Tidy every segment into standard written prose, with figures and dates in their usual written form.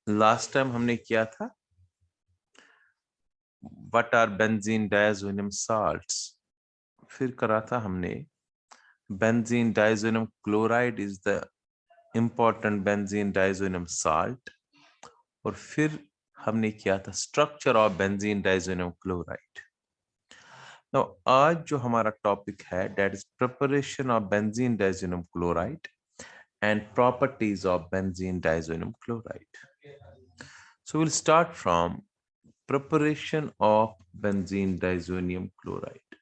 Last time हमने किया था what are benzene diazonium salts, फिर करा था हमने benzene diazonium chloride is the important benzene diazonium salt, और फिर हमने किया था structure of benzene diazonium chloride. Now आज जो हमारा टॉपिक है that is preparation of benzene diazonium chloride and properties of benzene diazonium chloride. So we'll start from preparation of benzene diazonium chloride.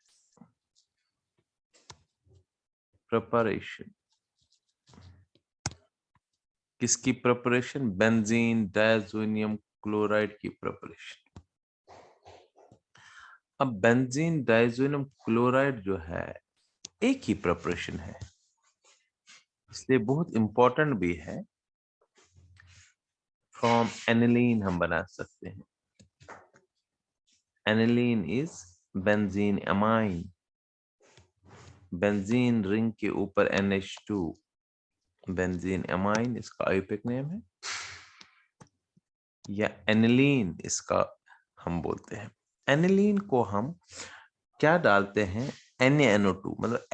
Preparation. किसकी preparation? बेंजीन डायज़ोनियम क्लोराइड की preparation. अब benzene diazonium chloride जो है एक ही preparation है, इसलिए बहुत important भी है। फ्रॉम एनिलीन हम बना सकते हैं। Aniline is benzene amine, benzene ring के ऊपर NH2, बेंजीन अमाइन इसका आइयूपीएक नेम है, या एनिलीन इसका हम बोलते हैं। एनिलीन को हम क्या डालते हैं? NaNO2, मतलब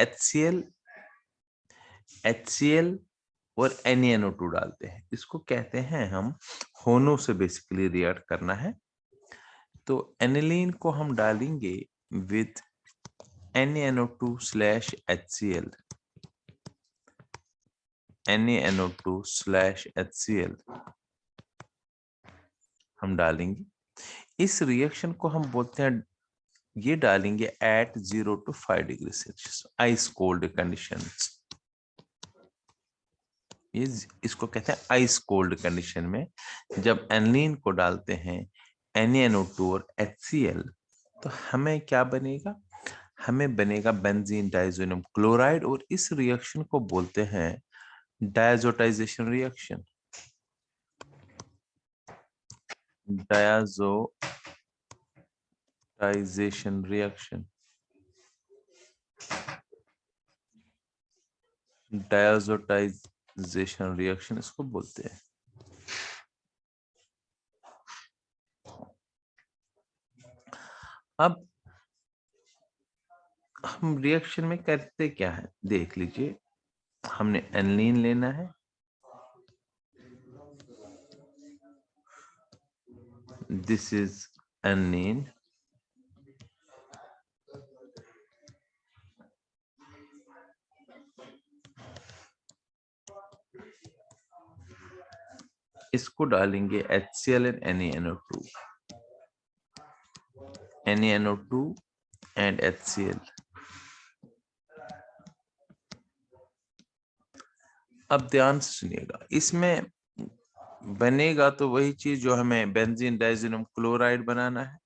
HCl और NaNO2 डालते हैं। इसको कहते हैं हम होनो से बेसिकली रिएक्ट करना है, तो एनिलीन को हम डालेंगे विथ NaNO2/HCl, NaNO2/HCl हम डालेंगे। इस रिएक्शन को हम बोलते हैं, ये डालेंगे at 0 to 5 degree Celsius ice cold conditions. इसको कहते हैं आइस कोल्ड कंडीशन में जब एनिलीन को डालते हैं NaNO2 और HCl, तो हमें क्या बनेगा? हमें बनेगा बेंजीन डायज़ोनियम क्लोराइड, और इस रिएक्शन को बोलते हैं डायजोटाइजेशन रिएक्शन। डायजोटाइजेशन रिएक्शन, डायजोटाइजेशन रिएक्शन इसको बोलते हैं। अब हम रिएक्शन में करते क्या है देख लीजिए। हमने एनिलीन लेना है, दिस इज एनिलीन, इसको डालेंगे HCl and NaNO2, NaNO2 and HCl। अब ध्यान से सुनिएगा, इसमें बनेगा तो वही चीज जो हमें बेंजीन डायज़ोनियम क्लोराइड बनाना है।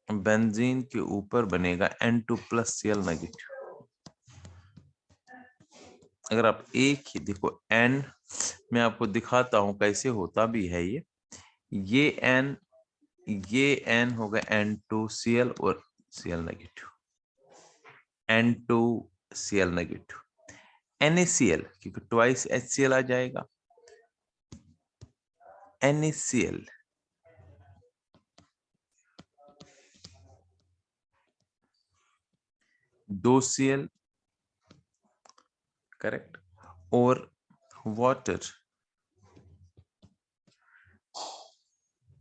बेंजीन के ऊपर बनेगा N2+Cl नेगेटिव। अगर आप एक ही देखो N, मैं आपको दिखाता हूं कैसे होता भी है ये N होगा N2Cl और Cl negative, N2Cl negative, NaCl क्योंकि ट्वाइस HCl आ जाएगा, NaCl, दो Cl, करेक्ट, और वाटर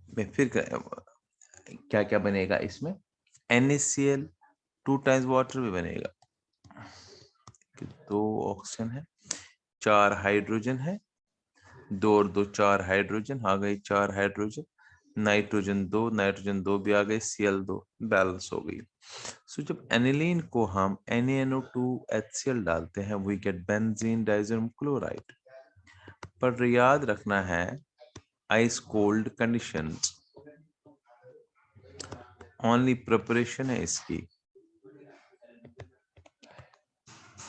में फिर क्या क्या बनेगा इसमें? NaCl 2 टाइम्स वाटर भी बनेगा, दो ऑक्सीजन है, 4 हाइड्रोजन है, 2 और 2 4 हाइड्रोजन आ गई, 4 हाइड्रोजन, नाइट्रोजन 2 भी आ गए, Cl2 बैलेंस हो गई। सो जब एनिलीन को हम NaNO2HCl डालते हैं we get benzene diazonium chloride. पर याद रखना है ice cold conditions, only preparation है इसकी,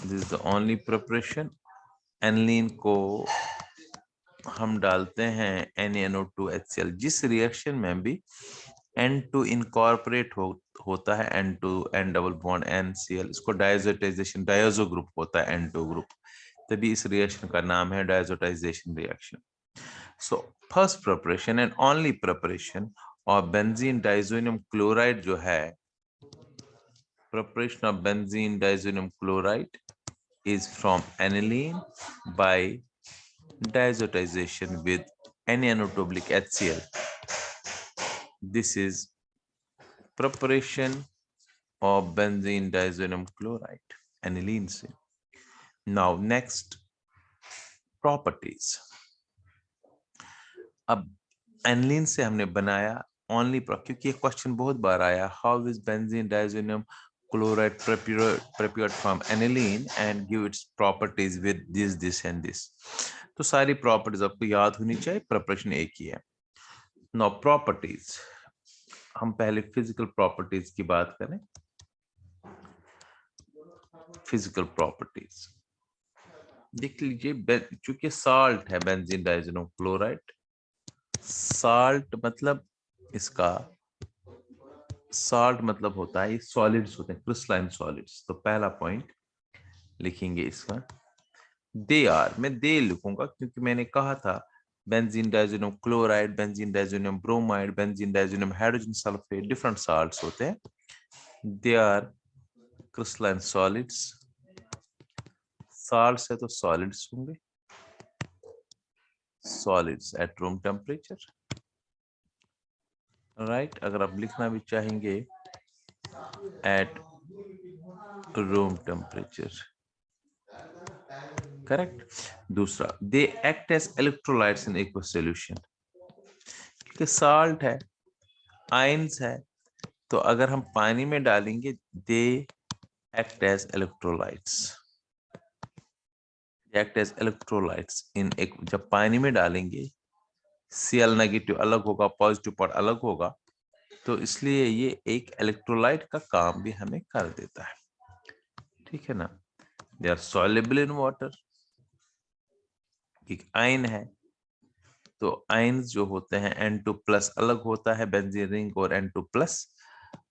this is the only preparation. Aniline को हम डालते हैं NaNO2HCl, जिस रिएक्शन में भी N2 इनकॉर्पोरेट होता है, N2 N double bond NCl, इसको डायजोटाइजेशन, डायजो ग्रुप होता है N2 ग्रुप, तभी इस रिएक्शन का नाम है डायजोटाइजेशन reaction. So first preparation and only preparation of benzene diazonium chloride जो है, preparation of benzene diazonium chloride is from aniline by diazotization with N-oblique HCl. This is preparation of benzene diazonium chloride, aniline से. Now next, properties. अब aniline से हमने बनाया only, क्योंकि ये question बहुत बार आया, how is benzene diazonium chloride prepared from aniline and give its properties with this and this. तो सारी प्रॉपर्टीज आपको याद होनी चाहिए, प्रिपरेशन एक ही है. नाउ प्रॉपर्टीज, हम पहले फिजिकल प्रॉपर्टीज की बात करें. फिजिकल प्रॉपर्टीज देख लीजिए, चूंकि साल्ट है बेंजीन डाइजोनियम क्लोराइड, साल्ट मतलब इसका साल्ट मतलब होता है, ये सॉलिड्स होते हैं, क्रिस्टलाइन सॉलिड्स. तो पहला पॉइंट लिखेंगे इसका, दे आर, मैं दे लिखूंगा क्योंकि मैंने कहा था benzene diazonium chloride, benzene diazonium bromide, benzene diazonium hydrogen sulphate, different salts होते हैं. They are crystalline solids. Salts है तो सॉलिड्स होंगे, solids at room temperature. Right, अगर आप लिखना भी चाहेंगे एट रूम टेम्परेचर, करेक्ट. दूसरा, they act as electrolytes in aqueous solution. क्योंकि साल्ट है, आयंस है, तो अगर हम पानी में डालेंगे, they act as electrolytes. Act as electrolytes in एक, जब पानी में डालेंगे Cl नेगेटिव अलग होगा, पॉजिटिव पार्ट अलग होगा, तो इसलिए ये एक इलेक्ट्रोलाइट का काम भी हमें कर देता है. ठीक है ना. They are soluble in water. एक आयन है, तो आयन्स जो होते हैं N2 प्लस अलग होता है बेंजीन रिंग और N2 प्लस,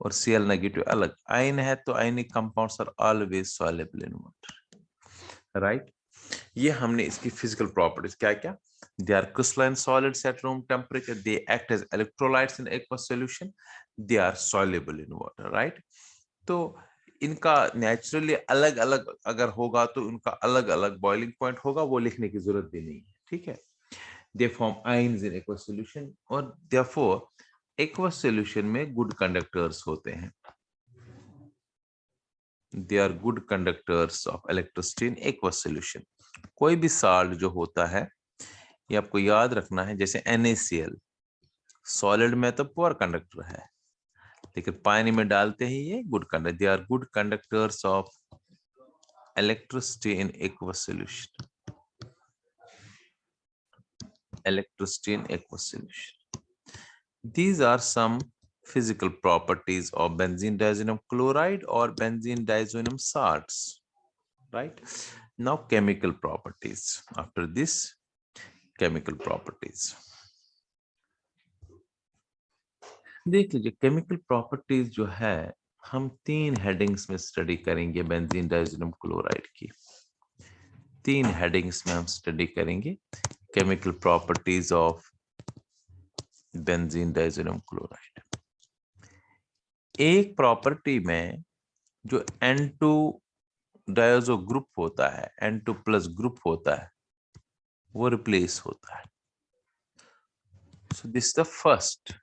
और Cl नेगेटिव अलग. आयन है तो ionic compounds are always soluble in water. Right, ये हमने इसकी फिजिकल प्रॉपर्टीज क्या क्या. They are crystalline solids at room temperature. They act as electrolytes in aqueous solution. They are soluble in water, right? तो इनका naturally अलग अलग अगर होगा तो उनका अलग अलग बॉइलिंग पॉइंट होगा, वो लिखने की जरूरत भी नहीं है. ठीक है. They form ions in aqueous solution और therefore aqueous solution में good conductors होते हैं. They are good conductors of electricity in aqueous solution. कोई भी साल्ट जो होता है, ये आपको याद रखना है, जैसे NaCl सॉलिड में तो पुअर कंडक्टर है, लेकिन पानी में डालते ही ये good conductor. They are good conductors of electricity in aqueous solution. Electricity in aqueous solution. These are some physical properties of benzene diazonium chloride or benzene diazonium salts. Right? Now chemical properties. After this, chemical properties. देख लीजिए, chemical properties जो है हम 3 headings में study करेंगे benzene diazonium chloride की. 3 headings में हम स्टडी करेंगे chemical properties of benzene diazonium chloride. एक प्रॉपर्टी में जो N2 डायजो ग्रुप होता है, N2 प्लस ग्रुप होता है, वो रिप्लेस होता है. So this the first.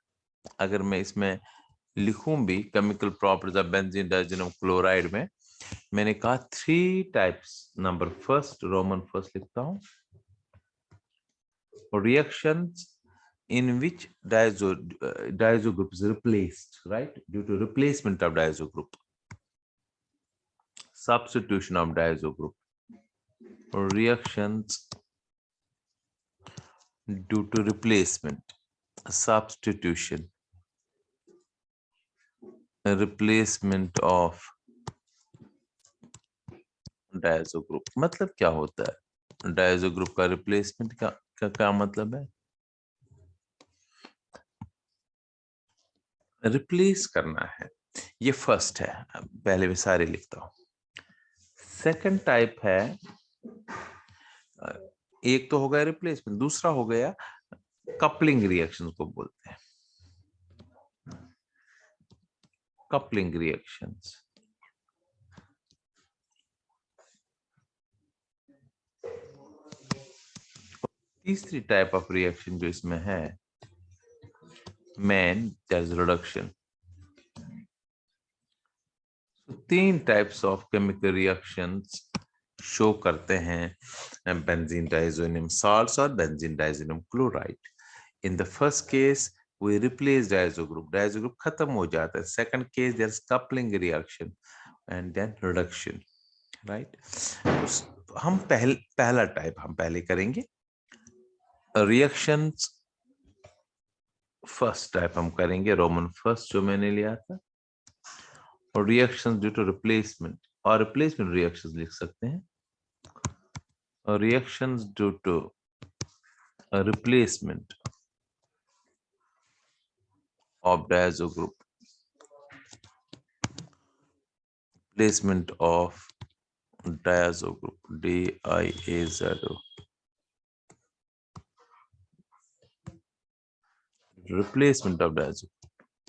अगर मैं इसमें लिखूं भी chemical properties of benzene diazonium chloride में, मैंने कहा 3 types. Number first, Roman first लिखता हूं, reactions in which diazo group is replaced, right, due to replacement of diazo group. Substitution of diazo group, or reactions due to replacement, substitution, replacement of diazo group. मतलब क्या होता है diazo group का replacement का क्या मतलब है? Replace करना है. ये फर्स्ट है, पहले मैं सारे लिखता हूं. सेकंड टाइप है एक तो हो गया रिप्लेसमेंट, दूसरा हो गया कपलिंग रिएक्शन को बोलते हैं, कपलिंग रिएक्शंस। तीसरी टाइप ऑफ रिएक्शन जो इसमें है मेन, दैट इज रिडक्शन। तीन types of chemical reactions show करते हैं बेंजीन डाइजोनियम साल्ट्स और benzene diazonium chloride. In the first case we replace diazo group खत्म हो जाता है। Second case there's coupling reaction and then reduction, right? तो हम पहला टाइप हम पहले करेंगे, रिएक्शंस फर्स्ट टाइप हम करेंगे, रोमन फर्स्ट जो मैंने लिया था, और रिएक्शंस ड्यू टू रिप्लेसमेंट, और रिप्लेसमेंट रिएक्शंस लिख सकते हैं, और reactions due to replacement of diazo group, replacement of diazo group, DIAZO, replacement of diazo,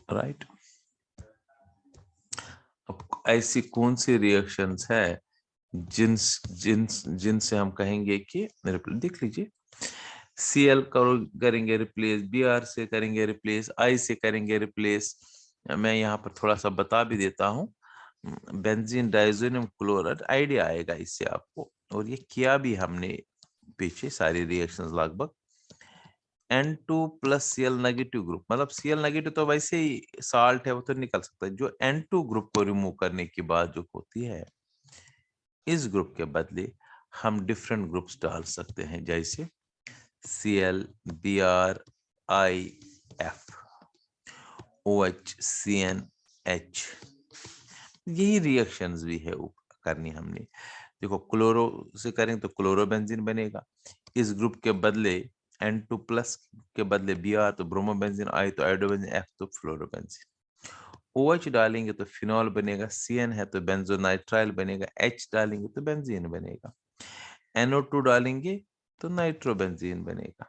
right? अब ऐसी कौन सी रिएक्शंस है जिनसे हम कहेंगे कि देख लीजिए, Cl करेंगे रिप्लेस, Br से करेंगे रिप्लेस, I से करेंगे रिप्लेस। मैं यहाँ पर थोड़ा सा बता भी देता हूँ, बेंजीन डाइजोनियम क्लोराइड आइडिया आएगा इससे आपको, और ये किया भी हमने पीछे सारी रिएक्शंस लगभग। N2 plus Cl negative group, मतलब Cl नेगेटिव तो वैसे ही साल्ट है, वो तो निकल सकता है। जो N2 ग्रुप को रिमूव करने के बाद जो होती है, इस ग्रुप के बदले हम डिफरेंट ग्रुप्स डाल सकते हैं, जैसे Cl, Br, I, F, OH, CnH। यही रिएक्शंस भी है करनी हमने। देखो, क्लोरो से करें तो क्लोरोबेंजीन बनेगा, इस ग्रुप के बदले N2 प्लस के बदले Br तो ब्रोमोबेंजीन, I तो आयोडोबेंजीन, F तो फ्लोरोबेंजीन। OH डालेंगे तो फिनॉल बनेगा, Cn है तो बेंजोनाइट्राइल बनेगा, H डालेंगे तो बेंजीन बनेगा, NO2 डालेंगे तो नाइट्रोबेंजीन बनेगा।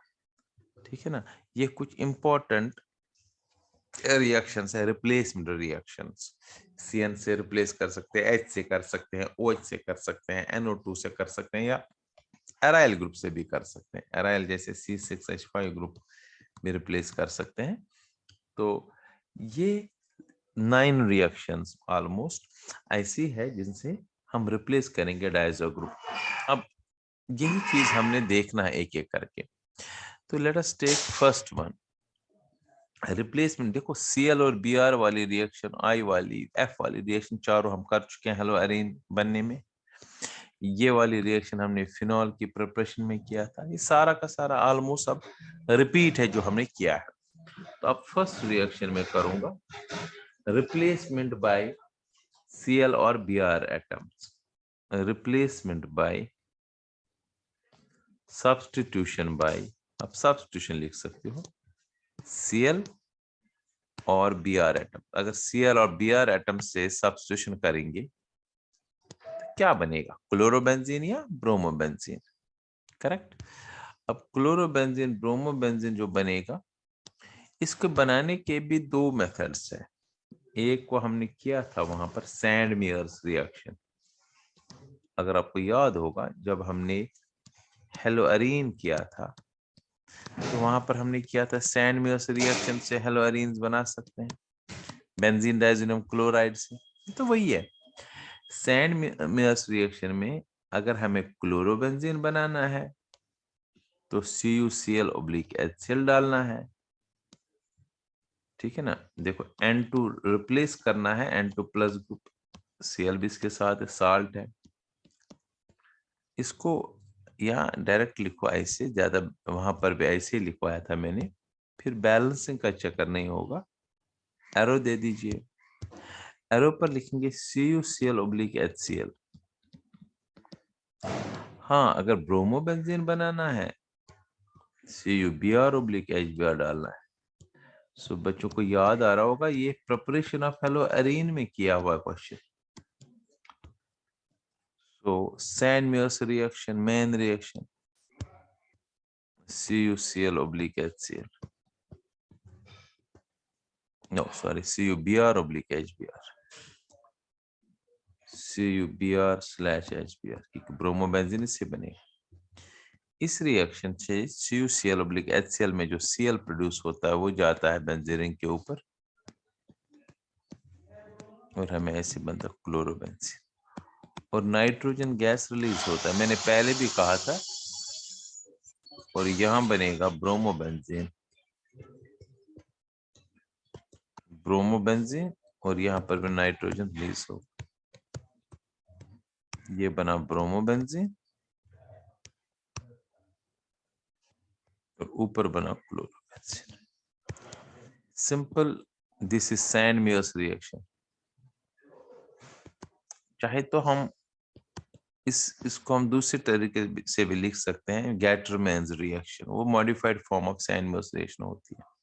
ठीक है ना? ये कुछ इंपॉर्टेंट रिएक्शंस है, रिप्लेसमेंट रिएक्शंस। Cn से रिप्लेस कर सकते हैं, H से कर सकते हैं, OH से कर सकते हैं, NO2 से कर सकते हैं, या एराइल ग्रुप से भी कर सकते हैं। एराइल जैसे C6H5 ग्रुप में रिप्लेस कर सकते हैं। तो ये 9 रिएक्शंस ऑलमोस्ट ऐसी है जिनसे हम रिप्लेस करेंगे डायजो ग्रुप। अब यही चीज हमने देखना है एक एक करके। तो let us take first one, replacement. देखो, Cl और Br वाली रिएक्शन, I वाली, F वाली रिएक्शन, चारों हम कर चुके हैं हेलो अरेन बनने में। ये वाली रिएक्शन हमने फिनॉल की प्रिपरेशन में किया था। ये सारा का सारा ऑलमोस्ट अब रिपीट है जो हमने किया है। तो अब फर्स्ट रिएक्शन में करूंगा रिप्लेसमेंट बाय Cl और Br atoms, replacement by substitution by, अब सब्स्टिट्यूशन लिख सकते हो, Cl और Br एटम। अगर Cl और Br एटम से सब्स्टिट्यूशन करेंगे तो क्या बनेगा? क्लोरोबेंजीन या ब्रोमोबेंजीन, करेक्ट। अब क्लोरोबेंजीन ब्रोमोबेंजीन जो बनेगा, इसको बनाने के भी दो मेथड्स हैं। एक को हमने किया था वहां पर सैंडमेयर्स रिएक्शन, अगर आपको याद होगा जब हमने हेलोअरीन किया था तो वहां पर हमने किया था सैंडमेयर्स रिएक्शन से हेलोअरीन्स बना सकते हैं बेंजीन डाइजोनियम क्लोराइड से। तो वही है, सैंडमेयर्स रिएक्शन में अगर हमें क्लोरोबेंजीन बनाना है तो CuCl/HCl डालना है। ठीक है ना? देखो, N2 रिप्लेस करना है, N2 प्लस ग्रुप, Cl भी इसके साथ साल्ट है। इसको यहाँ डायरेक्ट लिखो ऐसे, ज्यादा वहां पर भी ऐसे ही लिखवाया था मैंने, फिर बैलेंसिंग का चक्कर नहीं होगा। एरो दे दीजिए, एरो पर लिखेंगे CuCl/HCl। हाँ, अगर ब्रोमोबेंजीन बनाना है CuBr/HBr डालना है। सो बच्चों को याद आ रहा होगा, ये प्रिपरेशन ऑफ हेलोअरीन में किया हुआ question. So Sandmeyer's reaction, main reaction, CuCl oblique HCl. No, sorry, CuBr oblique HBr. CuBr/HBr क्योंकि ब्रोमोबेंजीन इससे बनेगा। इस रिएक्शन से CuCl oblique HCl में जो Cl प्रोड्यूस होता है वो जाता है बेंजीन रिंग के ऊपर और हमें ऐसे बनता क्लोरोबेंजीन और नाइट्रोजन गैस रिलीज होता है। मैंने पहले भी कहा था और यहां बनेगा ब्रोमोबेंजीन और यहां पर भी नाइट्रोजन रिलीज होगा। ये बना ब्रोमोबेंजीन और ऊपर बना chlorobenzene. Simple, this is sand-Myers reaction. चाहे तो हम इसको हम दूसरे तरीके से भी लिख सकते हैं, गैटरमैन्स रिएक्शन। वो modified form of sand-Myers reaction होती है।